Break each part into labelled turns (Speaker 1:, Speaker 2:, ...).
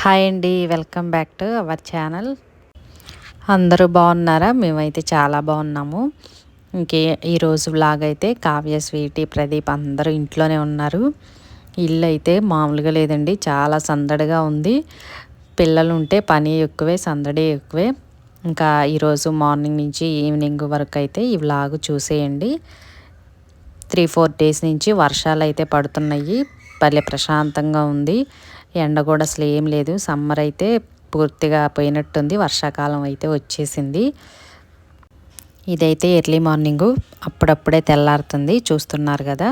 Speaker 1: Hi అండి. Welcome back to our channel. అందరూ బాగున్నారా? మేమైతే చాలా బాగున్నాము. ఈరోజు వ్లాగ్ అయితే కావ్య, స్వీటీ, ప్రదీప్ అందరూ ఇంట్లోనే ఉన్నారు. ఇల్లు అయితే మామూలుగా లేదండి, చాలా సందడిగా ఉంది. పిల్లలు ఉంటే పని ఎక్కువే, సందడి ఎక్కువే. ఇంకా ఈరోజు మార్నింగ్ నుంచి ఈవినింగ్ వరకు అయితే ఈ వ్లాగ్ చూసేయండి. 3-4 డేస్ నుంచి వర్షాలు అయితే పడుతున్నాయి. భలే ప్రశాంతంగా ఉంది. ఎండ కూడా అసలు ఏం లేదు. సమ్మర్ అయితే పూర్తిగా పోయినట్టుంది. వర్షాకాలం అయితే వచ్చేసింది. ఇదైతే ఎర్లీ మార్నింగు, అప్పుడప్పుడే తెల్లారుతుంది. చూస్తున్నారు కదా,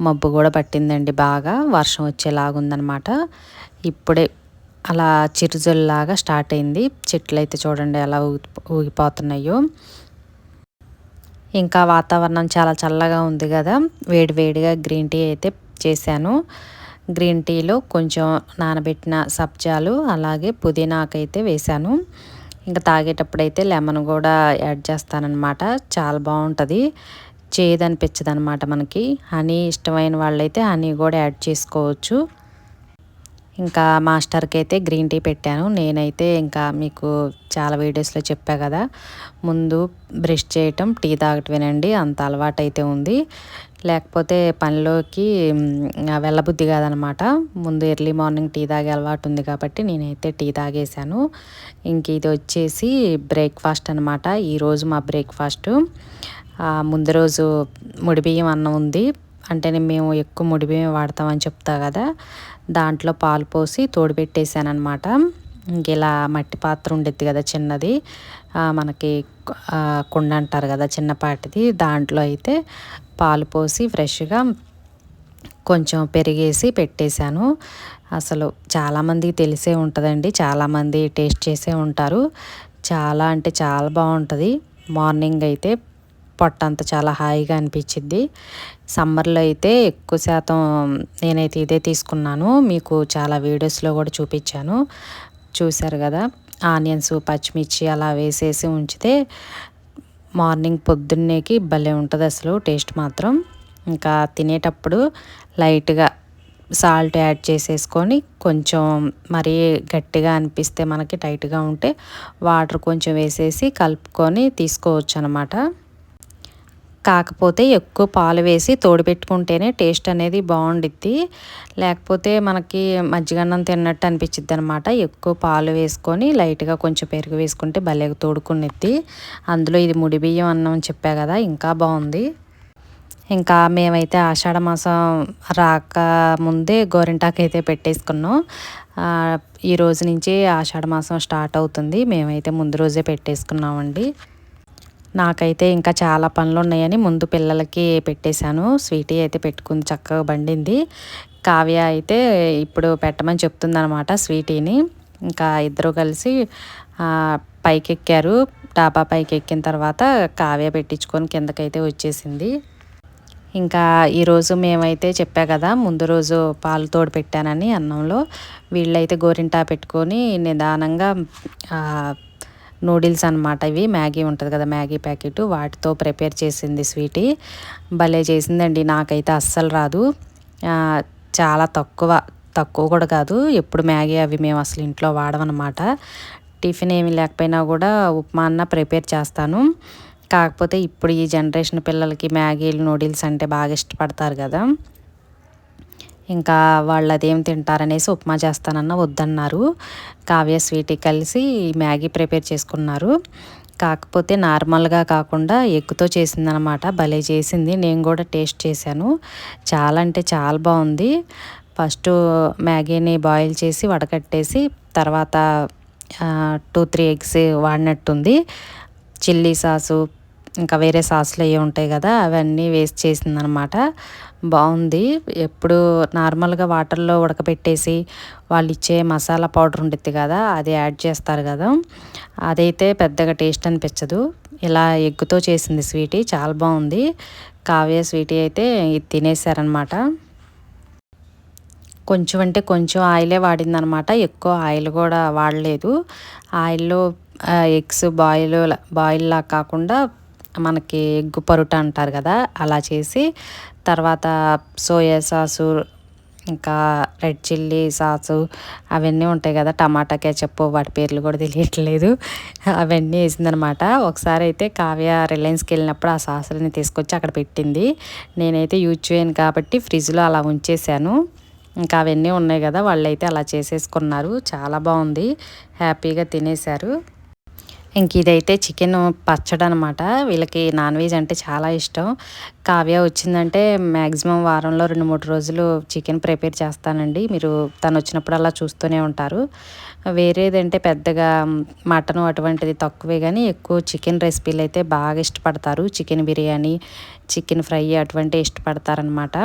Speaker 1: మబ్బు కూడా పట్టిందండి, బాగా వర్షం వచ్చేలాగుందనమాట. ఇప్పుడే అలా చిరుజల్లాగా స్టార్ట్ అయింది. చెట్లు అయితే చూడండి ఎలా ఊగిపోతున్నాయో. ఇంకా వాతావరణం చాలా చల్లగా ఉంది కదా, వేడివేడిగా గ్రీన్ టీ అయితే చేశాను. గ్రీన్ టీలో కొంచెం నానబెట్టిన సబ్జాలు అలాగే పుదీనాకైతే వేశాను. ఇంకా తాగేటప్పుడైతే లెమన్ కూడా యాడ్ చేస్తానన్నమాట. చాలా బాగుంటుంది, చేదనిపించదు అనమాట మనకి. హనీ ఇష్టమైన వాళ్ళైతే హనీ కూడా యాడ్ చేసుకోవచ్చు. ఇంకా మాస్టర్కి అయితే గ్రీన్ టీ పెట్టాను. నేనైతే ఇంకా మీకు చాలా వీడియోస్లో చెప్పా కదా, ముందు బ్రష్ చేయటం, టీ తాగటమేనండి. అంత అలవాటు అయితే ఉంది. లేకపోతే పనిలోకి వెళ్ళబుద్ధి కాదనమాట. ముందు ఎర్లీ మార్నింగ్ టీ తాగే అలవాటు ఉంది కాబట్టి నేనైతే టీ తాగేశాను. ఇంక ఇది వచ్చేసి బ్రేక్ఫాస్ట్ అనమాట. ఈరోజు మా బ్రేక్ఫాస్టు, ముందు రోజు ముడిబియ్యం అన్నం ఉంది. అంటే మేము ఎక్కువ ముడిబియ్యం వాడతామని చెప్తా కదా, దాంట్లో పాలు పోసి తోడుపెట్టేసాను అనమాట. ఇంక ఇలా మట్టి పాత్ర ఉండిద్ది కదా చిన్నది, మనకి కుండ అంటారు కదా చిన్నపాటిది, దాంట్లో అయితే పాలు పోసి ఫ్రెష్గా కొంచెం పెరిగేసి పెట్టేశాను. అసలు చాలామందికి తెలిసే ఉంటుందండి, చాలామంది టేస్ట్ చేసే ఉంటారు. చాలా అంటే చాలా బాగుంటుంది. మార్నింగ్ అయితే పొట్టంతా చాలా హాయిగా అనిపించిద్ది. సమ్మర్లో అయితే ఎక్కువ శాతం నేనైతే ఇదే తీసుకున్నాను. మీకు చాలా వీడియోస్లో కూడా చూపించాను, చూశారు కదా. ఆనియన్స్, పచ్చిమిర్చి అలా వేసేసి ఉంచితే మార్నింగ్ పొద్దున్నేకి భలే ఉంటుంది అసలు టేస్ట్ మాత్రం. ఇంకా తినేటప్పుడు లైట్గా సాల్ట్ యాడ్ చేసేసుకొని, కొంచెం మరీ గట్టిగా అనిపిస్తే మనకి టైట్గా ఉంటే వాటర్ కొంచెం వేసేసి కలుపుకొని తీసుకోవచ్చు అనమాట. కాకపోతే ఎక్కువ పాలు వేసి తోడుపెట్టుకుంటేనే టేస్ట్ అనేది బాగుండిద్ది. లేకపోతే మనకి మజ్జిగన్నం తిన్నట్టు అనిపించిద్ది అనమాట. ఎక్కువ పాలు వేసుకొని లైట్గా కొంచెం పెరుగు వేసుకుంటే భలే తోడుకునిద్ది. అందులో ఇది ముడి బియ్యం అన్నం అని చెప్పా కదా, ఇంకా బాగుంది. ఇంకా మేమైతే ఆషాఢ మాసం రాక ముందే గోరింటాకు అయితే పెట్టేసుకున్నాం. ఈ రోజు నుంచి ఆషాఢ మాసం స్టార్ట్ అవుతుంది. మేమైతే ముందు రోజే పెట్టేసుకున్నామండి. నాకైతే ఇంకా చాలా పనులు ఉన్నాయని ముందు పిల్లలకి పెట్టేశాను. స్వీటీ అయితే పెట్టుకుంది, చక్కగా బండింది. కావ్య అయితే ఇప్పుడు పెట్టమని చెప్తుందనమాట స్వీటీని. ఇంకా ఇద్దరు కలిసి పైకెక్కారు. డాబా పైకి ఎక్కిన తర్వాత కావ్య పెట్టించుకొని కిందకైతే వచ్చేసింది. ఇంకా ఈరోజు మేమైతే చెప్పా కదా, ముందు రోజు పాలు తోడు పెట్టానని అన్నంలో, వీళ్ళైతే గోరింటా పెట్టుకొని నిదానంగా నూడిల్స్ అనమాట. ఇవి మ్యాగీ ఉంటుంది కదా, మ్యాగీ ప్యాకెట్, వాటితో ప్రిపేర్ చేసింది స్వీటీ. భలే చేసిందండి. నాకైతే అస్సలు రాదు, చాలా తక్కువ కూడా కాదు. ఎప్పుడు మ్యాగీ అవి మేము అసలు ఇంట్లో వాడమన్నమాట. టిఫిన్ ఏమి లేకపోయినా కూడా ఉప్మా అన్న ప్రిపేర్ చేస్తాను. కాకపోతే ఇప్పుడు ఈ జనరేషన్ పిల్లలకి మ్యాగీలు, నూడిల్స్ అంటే బాగా ఇష్టపడతారు కదా. ఇంకా వాళ్ళు అదేం తింటారనేసి ఉప్మా చేస్తానన్న వద్దన్నారు. కావ్య, స్వీటీ కలిసి మ్యాగీ ప్రిపేర్ చేసుకున్నారు. కాకపోతే నార్మల్గా కాకుండా ఎగ్గుతో చేసిందనమాట. భలే చేసింది. నేను కూడా టేస్ట్ చేశాను. చాలా అంటే చాలా బాగుంది. ఫస్ట్ మ్యాగీని బాయిల్ చేసి వడకట్టేసి తర్వాత 2-3 ఎగ్స్ వాడినట్టుంది. చిల్లీ సాసు, ఇంకా వేరే సాసులు అవి ఉంటాయి కదా, అవన్నీ వేస్ట్ చేసిందనమాట. బాగుంది. ఎప్పుడు నార్మల్గా వాటర్లో ఉడకబెట్టేసి వాళ్ళు ఇచ్చే మసాలా పౌడర్ ఉంటుంది కదా, అది యాడ్ చేస్తారు కదా, అదైతే పెద్దగా టేస్ట్ అనిపించదు. ఇలా ఎగ్గుతో చేసింది స్వీటీ, చాలా బాగుంది. కావ్య, స్వీటీ అయితే ఇది తినేసారనమాట. కొంచెం అంటే కొంచెం ఆయిలే వాడిందనమాట, ఎక్కువ ఆయిల్ కూడా వాడలేదు. ఆయిల్లో ఎగ్స్ బాయిల్లా కాకుండా మనకి ఎగ్గు పరోటా అంటారు కదా, అలా చేసి తర్వాత సోయా సాసు, ఇంకా రెడ్ చిల్లీ సాసు అవన్నీ ఉంటాయి కదా, టమాటా కెచప్, వాటి పేర్లు కూడా తెలియట్లేదు, అవన్నీ వేసిందనమాట. ఒకసారి అయితే కావ్య రిలయన్స్కి వెళ్ళినప్పుడు ఆ సాసులని తీసుకొచ్చి అక్కడ పెట్టింది. నేనైతే యూజ్ చేయను కాబట్టి ఫ్రిడ్జ్లో అలా ఉంచేసాను. ఇంకా అవన్నీ ఉన్నాయి కదా, వాళ్ళైతే అలా చేసేసుకున్నారు. చాలా బాగుంది, హ్యాపీగా తినేశారు. ఇంక ఇదైతే చికెన్ పచ్చడి అనమాట. వీళ్ళకి నాన్ వెజ్ అంటే చాలా ఇష్టం. కావ్య వచ్చిందంటే మ్యాక్సిమం వారంలో 2-3 రోజులు చికెన్ ప్రిపేర్ చేస్తానండి. మీరు తను వచ్చినప్పుడల్లా చూస్తూనే ఉంటారు. వేరేదంటే పెద్దగా మటను అటువంటిది తక్కువే, కానీ ఎక్కువ చికెన్ రెసిపీలు అయితే బాగా ఇష్టపడతారు. చికెన్ బిర్యానీ, చికెన్ ఫ్రై అటువంటి ఇష్టపడతారనమాట.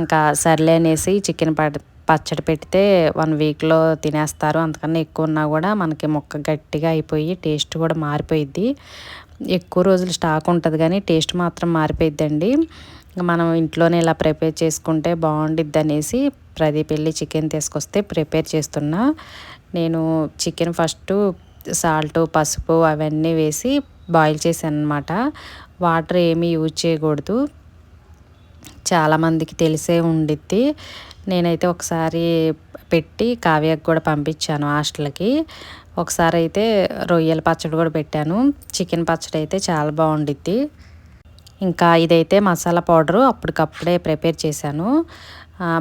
Speaker 1: ఇంకా సర్లే అనేసి చికెన్ పచ్చడి పెడితే 1 వీక్లో తినేస్తారు. అంతకన్నా ఎక్కువ ఉన్నా కూడా మనకి ముక్క గట్టిగా అయిపోయి టేస్ట్ కూడా మారిపోయిద్ది. ఎక్కువ రోజులు స్టాక్ ఉంటుంది కానీ టేస్ట్ మాత్రం మారిపోయిద్దండి. మనం ఇంట్లోనే ఇలా ప్రిపేర్ చేసుకుంటే బాగుండిద్ది అనేసి ప్రదీప్ వెళ్ళి చికెన్ తీసుకొస్తే ప్రిపేర్ చేస్తున్నా. నేను చికెన్ ఫస్ట్ సాల్ట్, పసుపు అవన్నీ వేసి బాయిల్ చేశాను అనమాట. వాటర్ ఏమీ యూజ్ చేయకూడదు, చాలామందికి తెలిసే ఉండిద్ది. నేనైతే ఒకసారి పెట్టి కావ్యకు కూడా పంపించాను హాస్టల్కి. ఒకసారి అయితే రొయ్యల పచ్చడి కూడా పెట్టాను. చికెన్ పచ్చడి అయితే చాలా బాగుండిద్ది. ఇంకా ఇదైతే మసాలా పౌడరు అప్పటికప్పుడే ప్రిపేర్ చేశాను.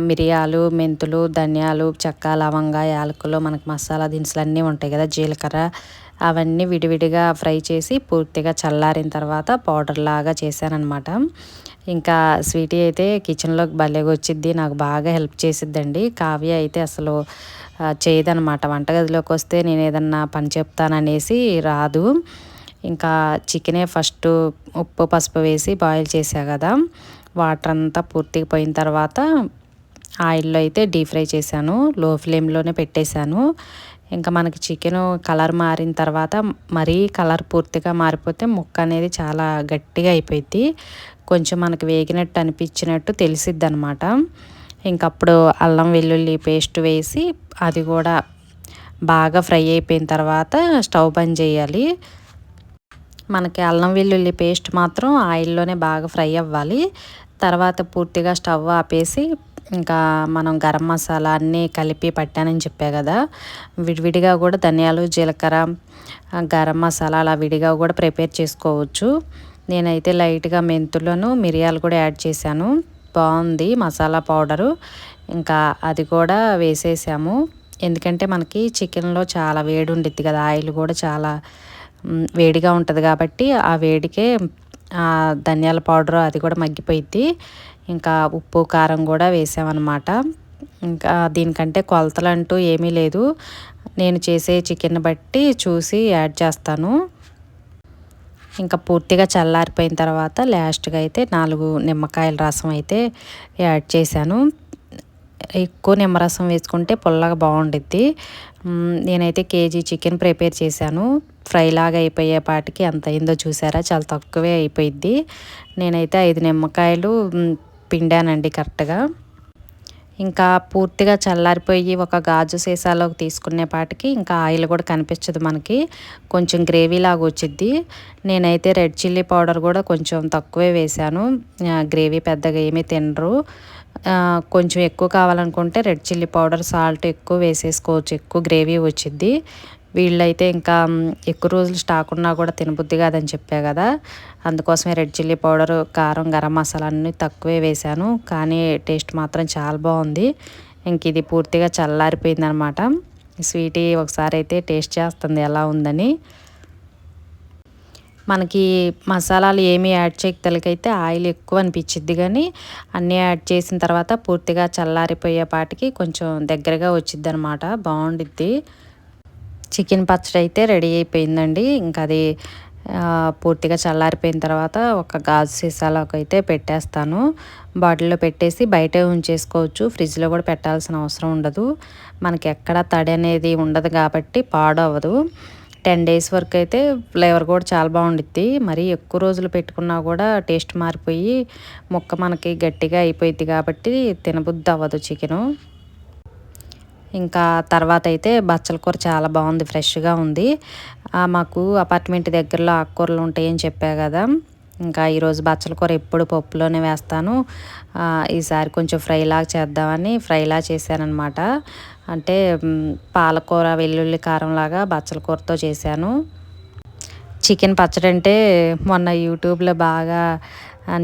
Speaker 1: మిరియాలు, మెంతులు, ధనియాలు, చెక్క, లవంగ, యాలకులు, మనకు మసాలా దినుసులు అన్నీ ఉంటాయి కదా, జీలకర్ర, అవన్నీ విడివిడిగా ఫ్రై చేసి పూర్తిగా చల్లారిన తర్వాత పౌడర్ లాగా చేశానమాట. ఇంకా స్వీటీ అయితే కిచెన్లోకి భలేగా వచ్చిద్ది, నాకు బాగా హెల్ప్ చేసిద్దండి. కావ్య అయితే అసలు చేయదనమాట. వంటగదిలోకి వస్తే నేను ఏదన్నా పని చెప్తాననేసి రాదు. ఇంకా చికెనే ఫస్ట్ ఉప్పు, పసుపు వేసి బాయిల్ చేసా కదా, వాటర్ అంతా పూర్తిగా పోయిన తర్వాత ఆయిల్లో అయితే డీప్ ఫ్రై చేశాను. లో ఫ్లేమ్లోనే పెట్టేశాను. ఇంకా మనకి చికెను కలర్ మారిన తర్వాత, మరీ కలర్ పూర్తిగా మారిపోతే ముక్క అనేది చాలా గట్టిగా అయిపోయింది. కొంచెం మనకి వేగినట్టు అనిపించినట్టు తెలిసిద్ది అనమాట. ఇంకప్పుడు అల్లం వెల్లుల్లి పేస్ట్ వేసి అది కూడా బాగా ఫ్రై అయిపోయిన తర్వాత స్టవ్ బంద్ చేయాలి. మనకి అల్లం వెల్లుల్లి పేస్ట్ మాత్రం ఆయిల్లోనే బాగా ఫ్రై అవ్వాలి. తర్వాత పూర్తిగా స్టవ్ ఆపేసి ఇంకా మనం గరం మసాలా అన్నీ కలిపి పట్టానని చెప్పా కదా, విడివిడిగా కూడా ధనియాలు, జీలకర్ర, గరం మసాలా అలా విడిగా కూడా ప్రిపేర్ చేసుకోవచ్చు. నేనైతే లైట్గా మెంతులను, మిరియాలు కూడా యాడ్ చేశాను. బాగుంది మసాలా పౌడరు. ఇంకా అది కూడా వేసేసాము. ఎందుకంటే మనకి చికెన్లో చాలా వేడి ఉండిద్ది కదా, ఆయిల్ కూడా చాలా వేడిగా ఉంటుంది కాబట్టి ఆ వేడికే ధనియాల పౌడర్ అది కూడా మగ్గిపోయిద్ది. ఇంకా ఉప్పు, కారం కూడా వేసామన్నమాట. ఇంకా దీనికంటే కొలతలు అంటూ ఏమీ లేదు, నేను చేసే చికెన్ బట్టి చూసి యాడ్ చేస్తాను. ఇంకా పూర్తిగా చల్లారిపోయిన తర్వాత లాస్ట్గా అయితే 4 నిమ్మకాయల రసం అయితే యాడ్ చేశాను. ఎక్కువ నిమ్మరసం వేసుకుంటే పుల్లగా బాగుండిద్ది. నేనైతే కేజీ చికెన్ ప్రిపేర్ చేశాను. ఫ్రై లాగా అయిపోయేపాటికి ఎంత అయిందో చూసారా, చాలా తక్కువే అయిపోయిద్ది. నేనైతే 5 నిమ్మకాయలు పిండానండి కరెక్ట్గా. ఇంకా పూర్తిగా చల్లారిపోయి ఒక గాజు సీసాలోకి తీసుకునేపాటికి ఇంకా ఆయిల్ కూడా కనిపించదు మనకి, కొంచెం గ్రేవీ లాగా వచ్చిద్ది. నేనైతే రెడ్ చిల్లీ పౌడర్ కూడా కొంచెం తక్కువే వేశాను, గ్రేవీ పెద్దగా ఏమీ తినరు. కొంచెం ఎక్కువ కావాలనుకుంటే రెడ్ చిల్లీ పౌడర్, సాల్ట్ ఎక్కువ వేసేసుకోవచ్చు, ఎక్కువ గ్రేవీ వచ్చిద్ది. వీళ్ళైతే ఇంకా ఎక్కువ రోజులు స్టాక్ ఉన్నా కూడా తినబుద్ధి కాదని చెప్పా కదా, అందుకోసమే రెడ్ చిల్లీ పౌడర్, కారం, గరం మసాలా అన్నీ తక్కువే వేశాను. కానీ టేస్ట్ మాత్రం చాలా బాగుంది. ఇంక ఇది పూర్తిగా చల్లారిపోయిందనమాట. స్వీటీ ఒకసారి అయితే టేస్ట్ చేస్తుంది ఎలా ఉందని. మనకి మసాలాలు ఏమీ యాడ్ చేయకతలకైతే ఆయిల్ ఎక్కువ అనిపించిద్ది, కానీ అన్నీ యాడ్ చేసిన తర్వాత పూర్తిగా చల్లారిపోయేపాటికి కొంచెం దగ్గరగా వచ్చిద్ది అనమాట, బాగుండిద్ది. చికెన్ పచ్చడి అయితే రెడీ అయిపోయిందండి. ఇంకా అది పూర్తిగా చల్లారిపోయిన తర్వాత ఒక గాజు సీసాలోకి అయితే పెట్టేస్తాను. బాటిల్లో పెట్టేసి బయటే ఉంచేసుకోవచ్చు, ఫ్రిడ్జ్లో కూడా పెట్టాల్సిన అవసరం ఉండదు. మనకి ఎక్కడ తడి అనేది ఉండదు కాబట్టి పాడవదు. 10 డేస్ వరకు అయితే ఫ్లేవర్ కూడా చాలా బాగుండిద్ది. మరీ ఎక్కువ రోజులు పెట్టుకున్నా కూడా టేస్ట్ మారిపోయి ముక్క మనకి గట్టిగా అయిపోయిద్ది కాబట్టి తినబుద్ధి అవ్వదు చికెను. ఇంకా తర్వాత అయితే బచ్చల కూర చాలా బాగుంది, ఫ్రెష్గా ఉంది. మాకు అపార్ట్మెంట్ దగ్గరలో ఆకుకూరలు ఉంటాయని చెప్పా కదా, ఇంకా ఈరోజు బచ్చల కూర ఎప్పుడు పప్పులోనే వేస్తాను, ఈసారి కొంచెం ఫ్రైలాగా చేద్దామని ఫ్రైలా చేశానమాట. అంటే పాలకూర వెల్లుల్లి కారంలాగా బచ్చల కూరతో చేశాను. చికెన్ పచ్చడి అంటే మొన్న యూట్యూబ్లో బాగా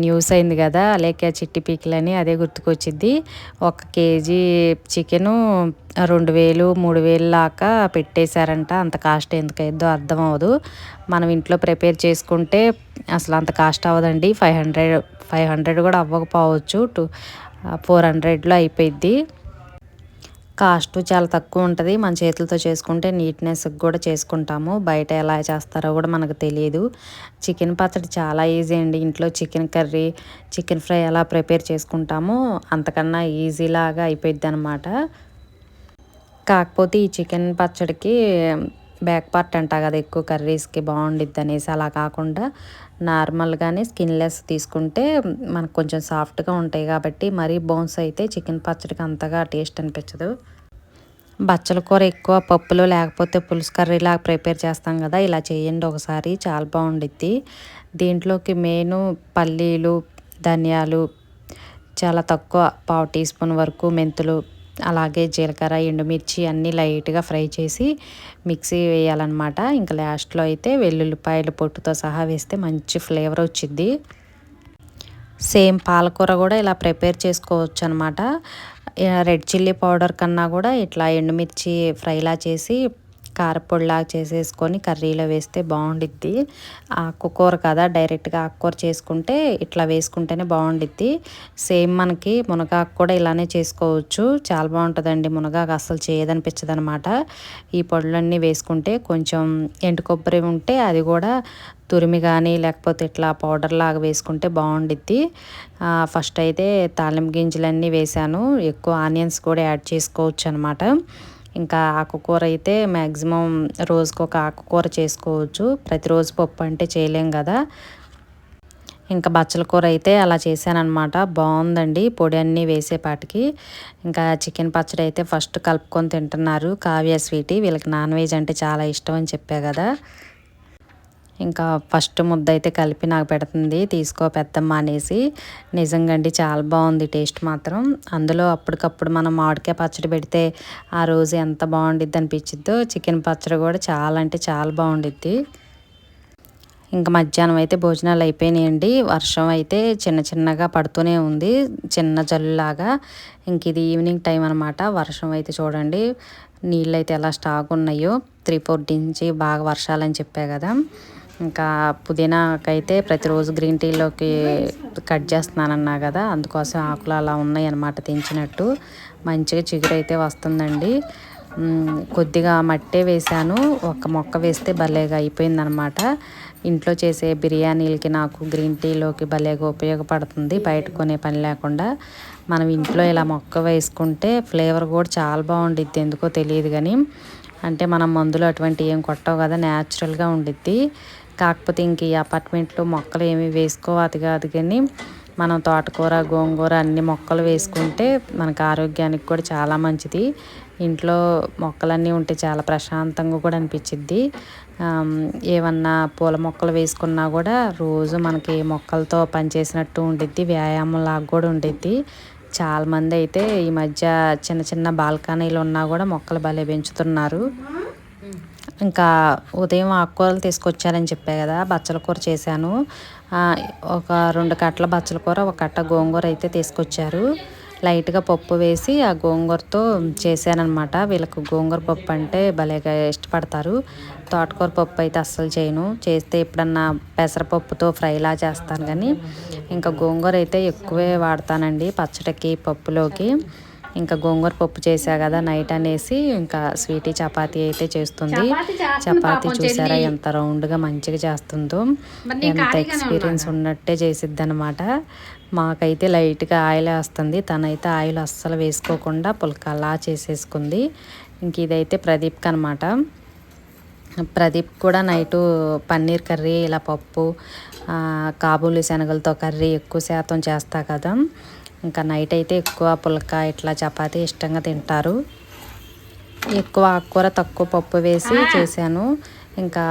Speaker 1: న్యూస్ అయింది కదా, లేక చిట్టి పీకిలని, అదే గుర్తుకొచ్చిద్ది. 1 కేజీ చికెను 2000 3000 దాకా పెట్టేశారంట. అంత కాస్ట్ ఎందుకు అయ్యిద్దో అర్థం అవ్వదు. మనం ఇంట్లో ప్రిపేర్ చేసుకుంటే అసలు అంత కాస్ట్ అవ్వదండి. 500 కూడా అవ్వకపోవచ్చు, 400లో అయిపోయిద్ది. కాస్ట్ చాలా తక్కువ ఉంటుంది. మన చేతులతో చేసుకుంటే నీట్నెస్కి కూడా చేసుకుంటాము. బయట ఎలా చేస్తారో కూడా మనకు తెలియదు. చికెన్ పచ్చడి చాలా ఈజీ అండి. ఇంట్లో చికెన్ కర్రీ, చికెన్ ఫ్రై ఎలా ప్రిపేర్ చేసుకుంటామో అంతకన్నా ఈజీలాగా అయిపోయిద్ది అనమాట. కాకపోతే ఈ చికెన్ పచ్చడికి బ్యాక్ పార్ట్ అంటా కదా, ఎక్కువ కర్రీస్కి బాగుండిద్ది అనేసి, అలా కాకుండా నార్మల్గానే స్కిన్లెస్ తీసుకుంటే మనకు కొంచెం సాఫ్ట్గా ఉంటాయి కాబట్టి, మరీ బోన్స్ అయితే చికెన్ పచ్చడికి అంతగా టేస్ట్ అనిపించదు. బచ్చల కూర ఎక్కువ పప్పులో లేకపోతే పులుసు కర్రీలాగా ప్రిపేర్ చేస్తాం కదా, ఇలా చేయండి ఒకసారి, చాలా బాగుండిద్ది. దీంట్లోకి మెయిన్ పల్లీలు, ధనియాలు చాలా తక్కువ, 1/2 టీ స్పూన్ వరకు మెంతులు, అలాగే జీలకర్ర, ఎండుమిర్చి అన్నీ లైట్గా ఫ్రై చేసి మిక్సీ వేయాలన్నమాట. ఇంకా లాస్ట్లో అయితే వెల్లుల్లిపాయలు పొట్టుతో సహా వేస్తే మంచి ఫ్లేవర్ వచ్చిద్ది. సేమ్ పాలకూర కూడా ఇలా ప్రిపేర్ చేసుకోవచ్చు అనమాట. రెడ్ చిల్లీ పౌడర్ కన్నా కూడా ఇట్లా ఎండుమిర్చి ఫ్రైలా చేసి కారపొడిలాగా చేసేసుకొని కర్రీలో వేస్తే బాగుండిద్ది. ఆకుకూర కదా, డైరెక్ట్గా ఆకుకూర చేసుకుంటే ఇట్లా వేసుకుంటేనే బాగుండిద్ది. సేమ్ మనకి మునగాకు కూడా ఇలానే చేసుకోవచ్చు, చాలా బాగుంటుందండి. మునగాకు అస్సలు చేయదనిపించదు అనమాట. ఈ పొడులన్నీ వేసుకుంటే కొంచెం ఎండు కొబ్బరి ఉంటే అది కూడా తురిమి కానీ లేకపోతే ఇట్లా పౌడర్ లాగా వేసుకుంటే బాగుండిద్ది. ఫస్ట్ అయితే తాలింపు గింజలన్నీ వేసాను, ఎక్కువ ఆనియన్స్ కూడా యాడ్ చేసుకోవచ్చు అనమాట. ఇంకా ఆకుకూర అయితే మ్యాక్సిమం రోజుకు ఒక ఆకుకూర చేసుకోవచ్చు, ప్రతిరోజు పప్పు అంటే చేయలేం కదా. ఇంకా బచ్చల కూర అయితే అలా చేశానమాట, బాగుందండి పొడి అన్నీ వేసేపాటికి. ఇంకా చికెన్ పచ్చడి అయితే ఫస్ట్ కలుపుకొని తింటున్నారు కావ్య స్వీటీ, వీళ్ళకి నాన్ వెజ్ అంటే చాలా ఇష్టం అని చెప్పా కదా. ఇంకా ఫస్ట్ ముద్ద అయితే కలిపి నాకు పెడుతుంది, తీసుకో పెద్దమ్మ అనేసి. నిజంగా అండి చాలా బాగుంది టేస్ట్ మాత్రం. అందులో అప్పటికప్పుడు మనం మామిడికాయ పచ్చడి పెడితే ఆ రోజు ఎంత బాగుండిద్ది అనిపించిద్దో, చికెన్ పచ్చడి కూడా చాలా అంటే చాలా బాగుండిద్ది. ఇంకా మధ్యాహ్నం అయితే భోజనాలు అయిపోయినాయండి. వర్షం అయితే చిన్న చిన్నగా పడుతూనే ఉంది, చిన్న జల్లులాగా. ఇంక ఇది ఈవినింగ్ టైం అనమాట. వర్షం అయితే చూడండి, నీళ్ళు అయితే ఎలా స్టాక్ ఉన్నాయో. 3-4 నుంచి బాగా వర్షాలని చెప్పా కదా. ఇంకా పుదీనాకైతే ప్రతిరోజు గ్రీన్ టీలోకి కట్ చేస్తున్నానన్నా కదా, అందుకోసం ఆకులు అలా ఉన్నాయి అన్నమాట తెంచినట్టు. మంచిగా చిగురు అయితే వస్తుందండి. కొద్దిగా మట్టే వేశాను, ఒక మొక్క వేస్తే భలేగా అయిపోయిందనమాట. ఇంట్లో చేసే బిర్యానీలకి నాకు గ్రీన్ టీలోకి భలేగా ఉపయోగపడుతుంది, బయట కొనే పని లేకుండా. మనం ఇంట్లో ఇలా మొక్క వేసుకుంటే ఫ్లేవర్ కూడా చాలా బాగుండిద్ది, ఎందుకో తెలియదు కానీ. అంటే మనం మందులు అటువంటి ఏం కొట్టవు కదా, న్యాచురల్గా ఉండిద్ది. కాకపోతే ఇంక ఈ అపార్ట్మెంట్లో మొక్కలు ఏమి వేసుకోవాలి కాదు, కానీ మనం తోటకూర, గోంగూర అన్ని మొక్కలు వేసుకుంటే మనకు ఆరోగ్యానికి కూడా చాలా మంచిది. ఇంట్లో మొక్కలన్నీ ఉంటే చాలా ప్రశాంతంగా కూడా అనిపించిద్ది. ఏమన్నా పూల మొక్కలు వేసుకున్నా కూడా రోజు మనకి మొక్కలతో పనిచేసినట్టు ఉండిద్ది, వ్యాయామం లాగా కూడా ఉండిద్ది. చాలామంది అయితే ఈ మధ్య చిన్న చిన్న బాల్కనీలు ఉన్నా కూడా మొక్కలు భలే పెంచుతున్నారు. ఇంకా ఉదయం ఆకుకూరలు తీసుకొచ్చారని చెప్పా కదా, బచ్చల కూర చేశాను. ఒక 2 కట్టల బచ్చల కూర, 1 కట్ట గోంగూర అయితే తీసుకొచ్చారు. లైట్గా పప్పు వేసి ఆ గోంగూరతో చేశానమాట. వీళ్ళకు గోంగూర పప్పు అంటే భలేగా ఇష్టపడతారు. తోటకూర పప్పు అయితే అస్సలు చేయను, చేస్తే ఎప్పుడన్నా పెసరపప్పుతో ఫ్రైలా చేస్తాను, కానీ ఇంకా గోంగూర అయితే ఎక్కువే వాడతానండి పచ్చడికి, పప్పులోకి. ఇంకా గోంగూర పప్పు చేసా కదా నైట్ అనేసి, ఇంకా స్వీటీ చపాతీ అయితే చేస్తుంది. చపాతీ చూసారా ఎంత రౌండ్గా మంచిగా చేస్తుందో, ఎంత ఎక్స్పీరియన్స్ ఉన్నట్టే చేసిద్ది అనమాట. మాకైతే లైట్గా ఆయిల్ వేస్తుంది, తనైతే ఆయిల్ అస్సలు వేసుకోకుండా పుల్కలా చేసేసుకుంది. ఇంక ఇదైతే ప్రదీప్కి అనమాట. ప్రదీప్ కూడా నైటు పన్నీర్ కర్రీ, ఇలా పప్పు, కాబూలి శనగలతో కర్రీ ఎక్కువ శాతం చేస్తా కదా. ఇంకా నైట్ అయితే ఎక్కువ పుల్క, ఇట్లా చపాతీ ఇష్టంగా తింటారు. ఎక్కువ ఆకుకూర తక్కువ పప్పు వేసి చేశాను. ఇంకా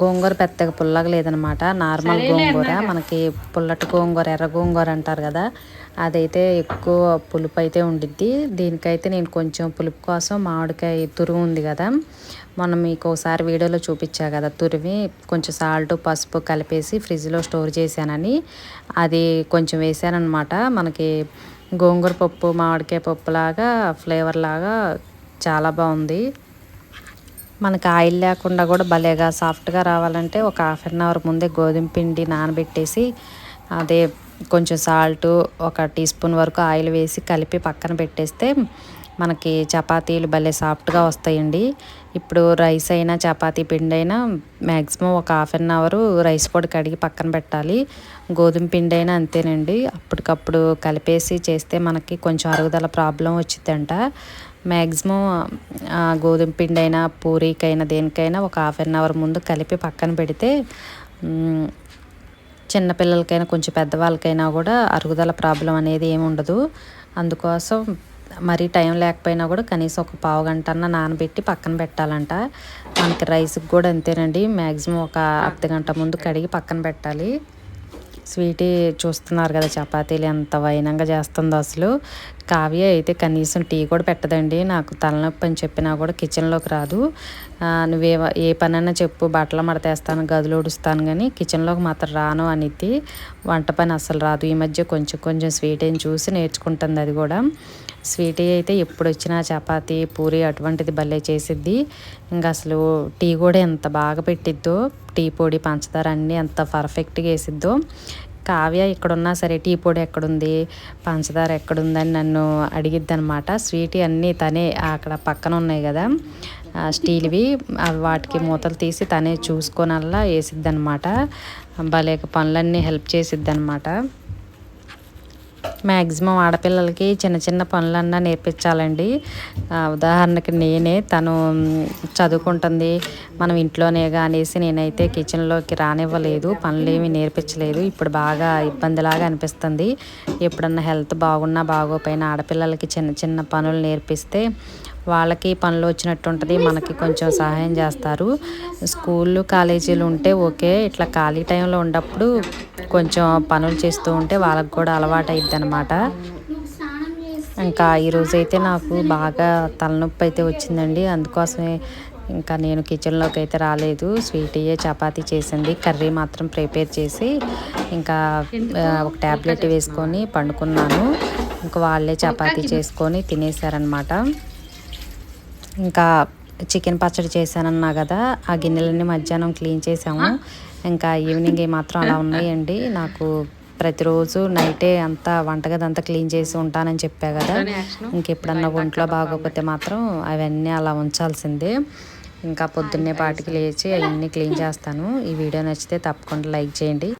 Speaker 1: గోంగూర పెద్దగా పుల్లగా లేదనమాట, నార్మల్ గోంగూర. మనకి పుల్లటి గోంగూర, ఎర్ర గోంగూర అంటారు కదా, అదైతే ఎక్కువ పులుపు అయితే ఉండిద్ది. దీనికైతే నేను కొంచెం పులుపు కోసం మామిడికాయ తురుము ఉంది కదా, మనం మీకు ఒకసారి వీడియోలో చూపించా కదా, తురిమి కొంచెం సాల్ట్ పసుపు కలిపేసి ఫ్రిడ్జ్లో స్టోర్ చేశానని, అది కొంచెం వేసానమాట. మనకి గోంగూర పప్పు మామిడికాయ పప్పు లాగా ఫ్లేవర్ లాగా చాలా బాగుంది. మనకి ఆయిల్ లేకుండా కూడా భలేగా సాఫ్ట్గా రావాలంటే ఒక ½ ముందే గోధుమ పిండి నానబెట్టేసి, అదే కొంచెం సాల్టు, 1 టీ స్పూన్ వరకు ఆయిల్ వేసి కలిపి పక్కన పెట్టేస్తే మనకి చపాతీలు భలే సాఫ్ట్గా వస్తాయండి. ఇప్పుడు రైస్ అయినా చపాతీ పిండి అయినా మ్యాక్సిమం ఒక ½ రైస్ పొడి కడిగి పక్కన పెట్టాలి. గోధుమ పిండి అయినా అంతేనండి, అప్పటికప్పుడు కలిపేసి చేస్తే మనకి కొంచెం అరుగుదల ప్రాబ్లం వచ్చిందంట. మ్యాక్సిమం గోధుమ పిండి అయినా పూరీకైనా దేనికైనా ఒక ½ ముందు కలిపి పక్కన పెడితే చిన్నపిల్లలకైనా కొంచెం పెద్దవాళ్ళకైనా కూడా అరుగుదల ప్రాబ్లం అనేది ఏమి ఉండదు. అందుకోసం మరీ టైం లేకపోయినా కూడా కనీసం ఒక పావు గంట అన్న నానబెట్టి పక్కన పెట్టాలంట. మనకి రైస్కి కూడా అంతేనండి, మ్యాక్సిమం ఒక అర్ధగంట ముందు కడిగి పక్కన పెట్టాలి. స్వీటీ చూస్తున్నారు కదా, చపాతీలు ఎంత వైనంగా చేస్తుందో అసలు. కావ్య అయితే కనీసం టీ కూడా పెట్టదండి. నాకు తలనొప్పి అని చెప్పినా కూడా కిచెన్లోకి రాదు. ఏ పనైనా చెప్పు, బట్టలు మడతేస్తాను, గదులు ఊడుస్తాను, కానీ కిచెన్లోకి మాత్రం రాను అనిద్ది. వంట పని అసలు రాదు. ఈ మధ్య కొంచెం కొంచెం స్వీటీని చూసి నేర్చుకుంటుంది అది కూడా. స్వీటీ అయితే ఎప్పుడు వచ్చినా చపాతీ పూరి అటువంటిది భలే చేసిద్ది. ఇంకా అసలు టీ కూడా ఎంత బాగా పెట్టిద్దో, టీ పొడి పంచదార అన్నీ ఎంత పర్ఫెక్ట్గా వేసిద్దో. కావ్య ఇక్కడున్నా సరే టీ పొడి ఎక్కడుంది, పంచదార ఎక్కడుందని నన్ను అడిగిద్ది అనమాట. స్వీటీ అన్నీ తనే అక్కడ పక్కన ఉన్నాయి కదా స్టీల్వి, వాటికి మూతలు తీసి తనే చూసుకొనల్లా వేసిద్ది అనమాట. భలే పనులన్నీ హెల్ప్ చేసిద్ది అనమాట. మ్యాక్సిమం ఆడపిల్లలకి చిన్న చిన్న పనులన్నా నేర్పించాలండి. ఉదాహరణకి తను చదువుకుంటుంది, మనం ఇంట్లోనేగా అనేసి నేనైతే కిచెన్లోకి రానివ్వలేదు, పనులేమి నేర్పించలేదు. ఇప్పుడు బాగా ఇబ్బందిలాగా అనిపిస్తుంది. ఎప్పుడన్నా హెల్త్ బాగున్నా బాగోపోయినా ఆడపిల్లలకి చిన్న చిన్న పనులు నేర్పిస్తే వాళ్ళకి పనులు వచ్చినట్టు ఉంటుంది, మనకి కొంచెం సహాయం చేస్తారు. స్కూళ్ళు కాలేజీలు ఉంటే ఓకే, ఇట్లా ఖాళీ టైంలో ఉన్నప్పుడు కొంచెం పనులు చేస్తూ ఉంటే వాళ్ళకి కూడా అలవాటు అయిద్ది అనమాట. ఇంకా ఈరోజైతే నాకు బాగా తలనొప్పి అయితే వచ్చిందండి, అందుకోసమే ఇంకా నేను కిచెన్లోకి అయితే రాలేదు. స్వీటీయే చపాతీ చేసింది, కర్రీ మాత్రం ప్రిపేర్ చేసి ఇంకా ఒక ట్యాబ్లెట్ వేసుకొని పండుకున్నాను. ఇంకా వాళ్ళే చపాతీ చేసుకొని తినేసారనమాట. ఇంకా చికెన్ పచ్చడి చేశానన్నా కదా, ఆ గిన్నెలన్నీ మధ్యాహ్నం క్లీన్ చేసాము. ఇంకా ఈవినింగ్ మాత్రం అలా ఉన్నాయండి. నాకు ప్రతిరోజు నైటే అంతా వంటగది అంతా క్లీన్ చేసి ఉంటానని చెప్పా కదా, ఇంకెప్పుడన్నా ఒంట్లో బాగోకపోతే మాత్రం అవన్నీ అలా ఉంచాల్సిందే. ఇంకా పొద్దున్నే పాటికి లేచి అవన్నీ క్లీన్ చేస్తాను. ఈ వీడియో నచ్చితే తప్పకుండా లైక్ చేయండి.